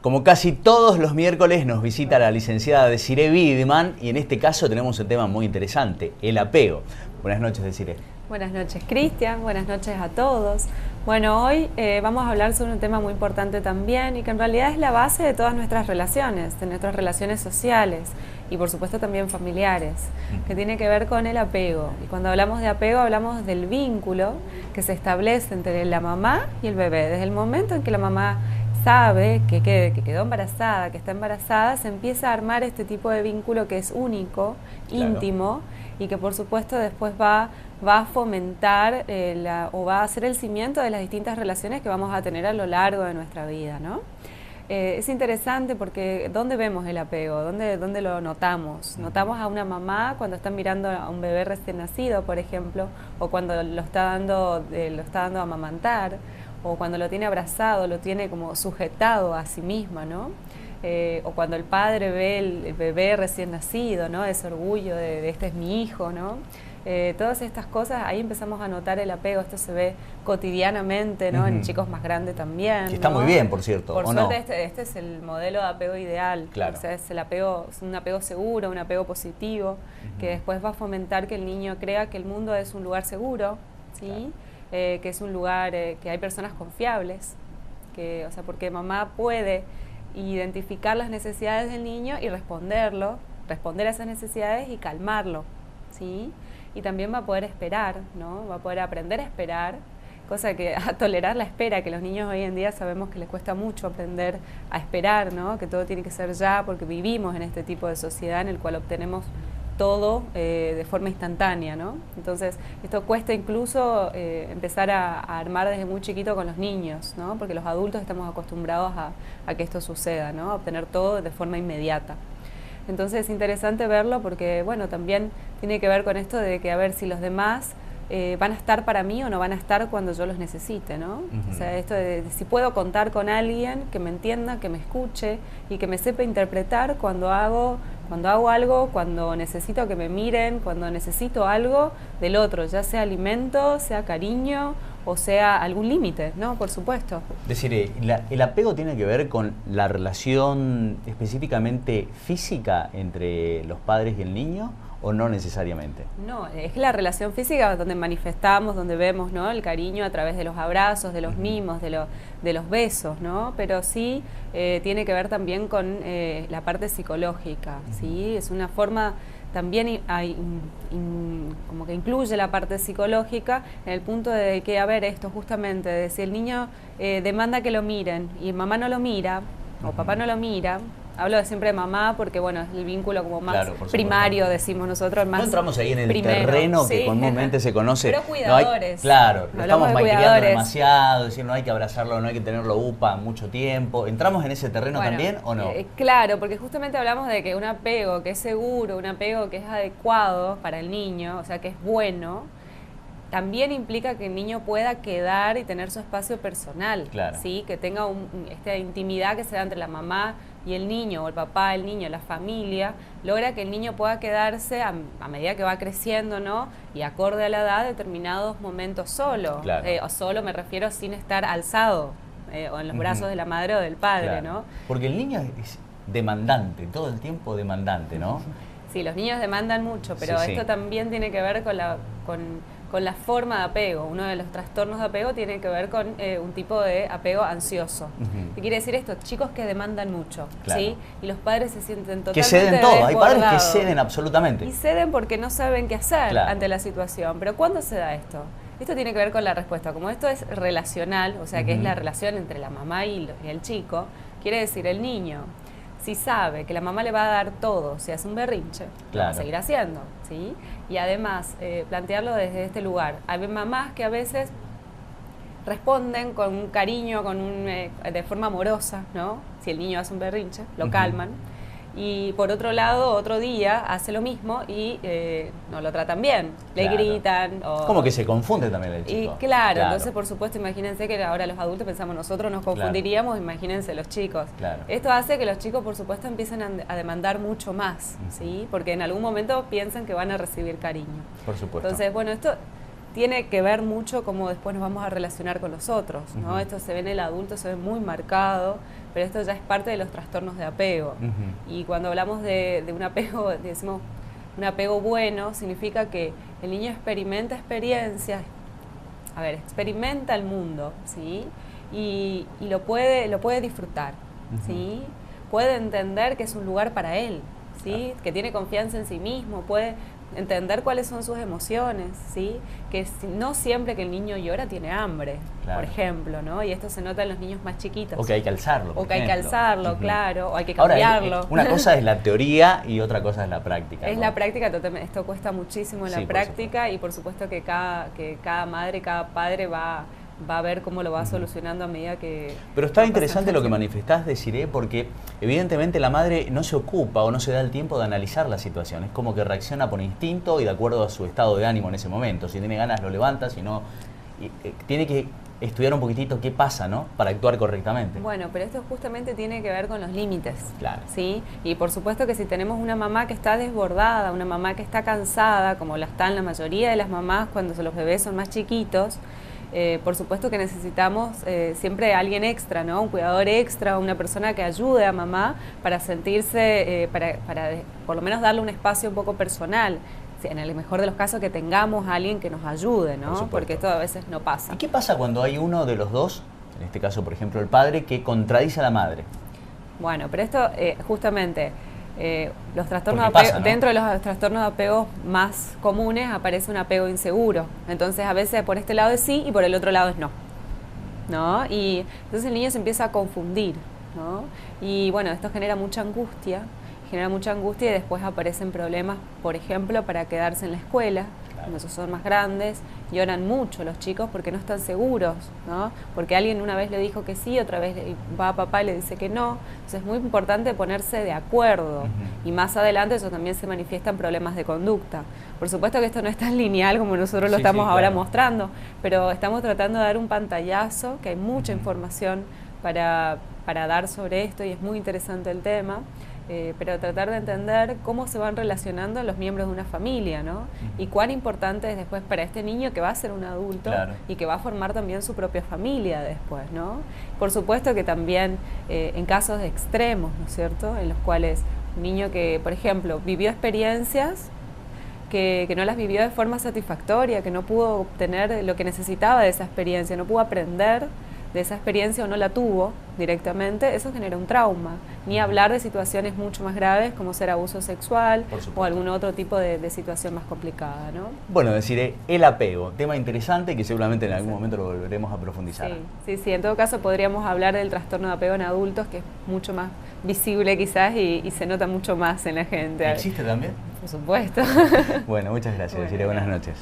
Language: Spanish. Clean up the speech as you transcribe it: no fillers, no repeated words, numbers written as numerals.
Como casi todos los miércoles nos visita la licenciada Desiree Bidman y en este caso tenemos un tema muy interesante, el apego. Buenas noches, Desiree. Buenas noches, Cristian. Buenas noches a todos. Bueno, hoy vamos a hablar sobre un tema muy importante también y que en realidad es la base de todas nuestras relaciones, de nuestras relaciones sociales y por supuesto también familiares, que tiene que ver con el apego. Y cuando hablamos de apego hablamos del vínculo que se establece entre la mamá y el bebé. Desde el momento en que la mamá sabe que quedó embarazada, que está embarazada, se empieza a armar este tipo de vínculo que es único, íntimo, y que por supuesto después va a fomentar o va a ser el cimiento de las distintas relaciones que vamos a tener a lo largo de nuestra vida, ¿no? Es interesante porque ¿dónde vemos el apego? ¿Dónde lo notamos? Notamos a una mamá cuando está mirando a un bebé recién nacido, por ejemplo, o cuando lo está dando a amamantar, o cuando lo tiene abrazado, lo tiene como sujetado a sí misma, ¿no? O cuando el padre ve el bebé recién nacido, ¿no? Ese orgullo de este es mi hijo, ¿no? Todas estas cosas, ahí empezamos a notar el apego. Esto se ve cotidianamente, ¿no? En chicos más grandes también, que está muy bien, por cierto. Por suerte, no? Este es el modelo de apego ideal. Claro. O sea, es un apego seguro, un apego positivo, que después va a fomentar que el niño crea que el mundo es un lugar seguro, ¿sí? Claro. Que es un lugar que hay personas confiables, o sea, porque mamá puede identificar las necesidades del niño y responder a esas necesidades y calmarlo, ¿sí? Y también va a poder esperar, ¿no? Va a poder aprender a esperar, cosa que a tolerar la espera, que los niños hoy en día sabemos que les cuesta mucho aprender a esperar, ¿no? Que todo tiene que ser ya, porque vivimos en este tipo de sociedad en el cual obtenemos todo de forma instantánea, ¿no? Entonces, esto cuesta incluso empezar a armar desde muy chiquito con los niños, ¿no? Porque los adultos estamos acostumbrados a que esto suceda, ¿no? A obtener todo de forma inmediata. Entonces, es interesante verlo porque, bueno, también tiene que ver con esto de que a ver si los demás van a estar para mí o no van a estar cuando yo los necesite, ¿no? O sea, esto de si puedo contar con alguien que me entienda, que me escuche y que me sepa interpretar cuando hago algo, cuando necesito que me miren, cuando necesito algo del otro, ya sea alimento, sea cariño o sea algún límite, ¿no? Por supuesto. Decir, ¿el apego tiene que ver con la relación específicamente física entre los padres y el niño o no necesariamente? No, es la relación física donde manifestamos, donde vemos, ¿no? El cariño a través de los abrazos, de los mimos, de los besos, ¿no? Pero sí tiene que ver también con la parte psicológica, ¿sí? Es una forma, también como que incluye la parte psicológica en el punto de que, a ver, esto justamente, de si el niño demanda que lo miren y mamá no lo mira, o papá no lo mira. Hablo de siempre de mamá porque, bueno, es el vínculo como más primario, decimos nosotros. Más no entramos ahí en el primero, terreno que sí, comúnmente se conoce. Pero cuidadores. Lo estamos malcriando demasiado, decir, no hay que abrazarlo, no hay que tenerlo upa mucho tiempo. ¿Entramos en ese terreno también o no? Claro, porque justamente hablamos de que un apego que es seguro, un apego que es adecuado para el niño, o sea, que es bueno, también implica que el niño pueda quedar y tener su espacio personal, ¿sí? Que tenga esta intimidad que se da entre la mamá y el niño, o el papá, el niño, la familia, logra que el niño pueda quedarse a medida que va creciendo, ¿no? Y acorde a la edad, determinados momentos solo. O solo me refiero sin estar alzado o en los brazos de la madre o del padre, ¿no? Porque el niño es demandante, todo el tiempo demandante, ¿no? Sí, los niños demandan mucho, pero esto también tiene que ver con la forma de apego. Uno de los trastornos de apego tiene que ver con un tipo de apego ansioso. ¿Qué quiere decir esto? Chicos que demandan mucho, ¿sí? Y los padres se sienten totalmente que ceden todo, hay padres que ceden absolutamente. Y ceden porque no saben qué hacer ante la situación. Pero ¿cuándo se da esto? Esto tiene que ver con la respuesta. Como esto es relacional, o sea que es la relación entre la mamá y el chico, quiere decir el niño, si sabe que la mamá le va a dar todo, si hace un berrinche, lo va a seguir haciendo, ¿sí? Y además, plantearlo desde este lugar. Hay mamás que a veces responden con un cariño, de forma amorosa, ¿no? Si el niño hace un berrinche, lo calman. Y por otro lado, otro día hace lo mismo y no lo tratan bien, le gritan. Como que se confunde también el chico. Y claro, entonces por supuesto, imagínense que ahora los adultos pensamos nosotros nos confundiríamos, imagínense los chicos. Esto hace que los chicos por supuesto empiecen a demandar mucho más, ¿sí? Porque en algún momento piensan que van a recibir cariño. Por supuesto. Entonces, bueno, esto tiene que ver mucho cómo después nos vamos a relacionar con los otros, ¿no? Esto se ve en el adulto, se ve muy marcado, pero esto ya es parte de los trastornos de apego. Y cuando hablamos de un apego, decimos un apego bueno, significa que el niño experimenta experiencias, experimenta el mundo, ¿sí? Y lo puede disfrutar, ¿sí? Puede entender que es un lugar para él, ¿sí? Que tiene confianza en sí mismo, puede entender cuáles son sus emociones, ¿sí? Que no siempre que el niño llora tiene hambre, por ejemplo, ¿no? Y esto se nota en los niños más chiquitos. O que hay que alzarlo. O que hay que alzarlo, claro, o hay que cambiarlo. Ahora, una cosa es la teoría y otra cosa es la práctica. Es la práctica totalmente. Esto cuesta muchísimo en la práctica y por supuesto que cada madre, cada padre va a ver cómo lo va solucionando a medida que... Pero está interesante lo que manifestás, Desiree, porque evidentemente la madre no se ocupa o no se da el tiempo de analizar la situación. Es como que reacciona por instinto y de acuerdo a su estado de ánimo en ese momento. Si tiene ganas lo levanta, si no... tiene que estudiar un poquitito qué pasa, ¿no? Para actuar correctamente. Bueno, pero esto justamente tiene que ver con los límites. Claro. ¿Sí? Y por supuesto que si tenemos una mamá que está desbordada, una mamá que está cansada, como la están la mayoría de las mamás cuando los bebés son más chiquitos, por supuesto que necesitamos siempre alguien extra, ¿no? Un cuidador extra, una persona que ayude a mamá para sentirse, para por lo menos darle un espacio un poco personal. En el mejor de los casos que tengamos a alguien que nos ayude, ¿no? Porque esto a veces no pasa. ¿Y qué pasa cuando hay uno de los dos, en este caso por ejemplo el padre, que contradice a la madre? Bueno, pero esto justamente... los trastornos de apego, pasa, ¿no? Dentro de los trastornos de apego más comunes aparece un apego inseguro. Entonces a veces por este lado es sí y por el otro lado es no. ¿No? Y entonces el niño se empieza a confundir, ¿no? Y bueno, esto genera mucha angustia y después aparecen problemas, por ejemplo, para quedarse en la escuela. Cuando esos son más grandes, lloran mucho los chicos porque no están seguros, ¿no? Porque alguien una vez le dijo que sí, otra vez va a papá y le dice que no. Entonces es muy importante ponerse de acuerdo. Y más adelante eso también se manifiesta en problemas de conducta. Por supuesto que esto no es tan lineal como nosotros lo estamos ahora mostrando, pero estamos tratando de dar un pantallazo, que hay mucha información para dar sobre esto y es muy interesante el tema. Pero tratar de entender cómo se van relacionando los miembros de una familia, ¿no? Y cuán importante es después para este niño que va a ser un adulto y que va a formar también su propia familia después, ¿no? Por supuesto que también en casos extremos, ¿no es cierto?, en los cuales un niño que, por ejemplo, vivió experiencias que no las vivió de forma satisfactoria, que no pudo obtener lo que necesitaba de esa experiencia, no pudo aprender de esa experiencia o no la tuvo directamente, eso genera un trauma. Ni hablar de situaciones mucho más graves como ser abuso sexual o algún otro tipo de situación más complicada, ¿no? Bueno, decir el apego, tema interesante que seguramente en algún momento lo volveremos a profundizar. Sí, en todo caso podríamos hablar del trastorno de apego en adultos, que es mucho más visible quizás y se nota mucho más en la gente. ¿Existe también? Por supuesto. Bueno, muchas gracias, Desiree, buenas noches.